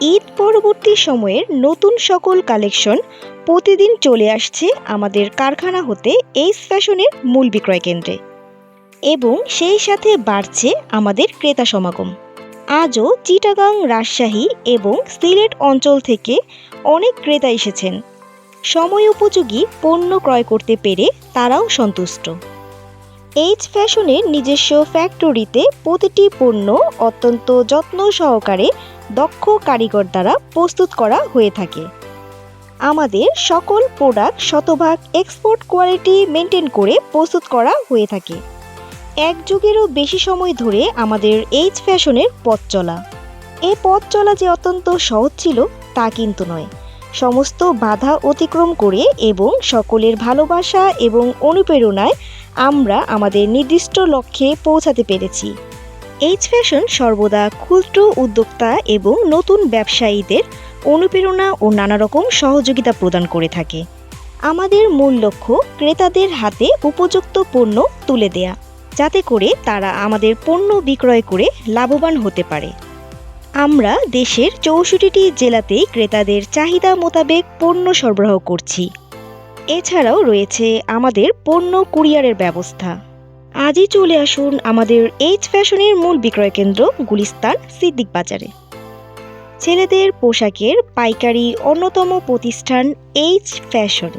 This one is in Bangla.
ঈদ পরবর্তী সময়ের নতুন সকল কালেকশন প্রতিদিন চলে আসছে আমাদের কারখানা হতে এইচ ফ্যাশনের মূল বিক্রয় কেন্দ্রে এবং সেই সাথে বাড়ছে আমাদের ক্রেতা সমাগম। আজও চিটাগাং, রাজশাহী এবং সিলেট অঞ্চল থেকে অনেক ক্রেতা এসেছেন। সময় উপযোগী পণ্য ক্রয় করতে পেরে তারাও সন্তুষ্ট। এইচ ফ্যাশনের নিজস্ব ফ্যাক্টরিতে প্রতিটি পণ্য অত্যন্ত যত্ন সহকারে দক্ষ কারিগর দ্বারা প্রস্তুত করা হয়ে থাকে। আমাদের সকল প্রোডাক্ট শতভাগ এক্সপোর্ট কোয়ালিটি মেনটেন করে প্রস্তুত করা হয়ে থাকে। এক যুগেরও বেশি সময় ধরে আমাদের এইচ ফ্যাশনের পথ চলা। এই পথ চলা যে অত্যন্ত সহজ ছিল তা কিন্তু নয়। সমস্ত বাধা অতিক্রম করে এবং সকলের ভালোবাসা এবং অনুপ্রেরণায় আমরা আমাদের নির্দিষ্ট লক্ষ্যে পৌঁছাতে পেরেছি। এইচ ফ্যাশন সর্বদা ক্ষুদ্র উদ্যোক্তা এবং নতুন ব্যবসায়ীদের অনুপ্রেরণা ও নানা রকম সহযোগিতা প্রদান করে থাকে। আমাদের মূল লক্ষ্য ক্রেতাদের হাতে উপযুক্ত পণ্য তুলে দেয়া, যাতে করে তারা আমাদের পণ্য বিক্রয় করে লাভবান হতে পারে। আমরা দেশের 64টি জেলাতেই ক্রেতাদের চাহিদা মোতাবেক পণ্য সরবরাহ করছি। এছাড়াও রয়েছে আমাদের পণ্য কুরিয়ারের ব্যবস্থা। আজই চলে আসুন আমাদের এইচ ফ্যাশনের মূল বিক্রয় কেন্দ্র গুলিস্তান সিদ্দিক বাজারে। ছেলেদের পোশাকের পাইকারি অন্যতম প্রতিষ্ঠান এইচ ফ্যাশন।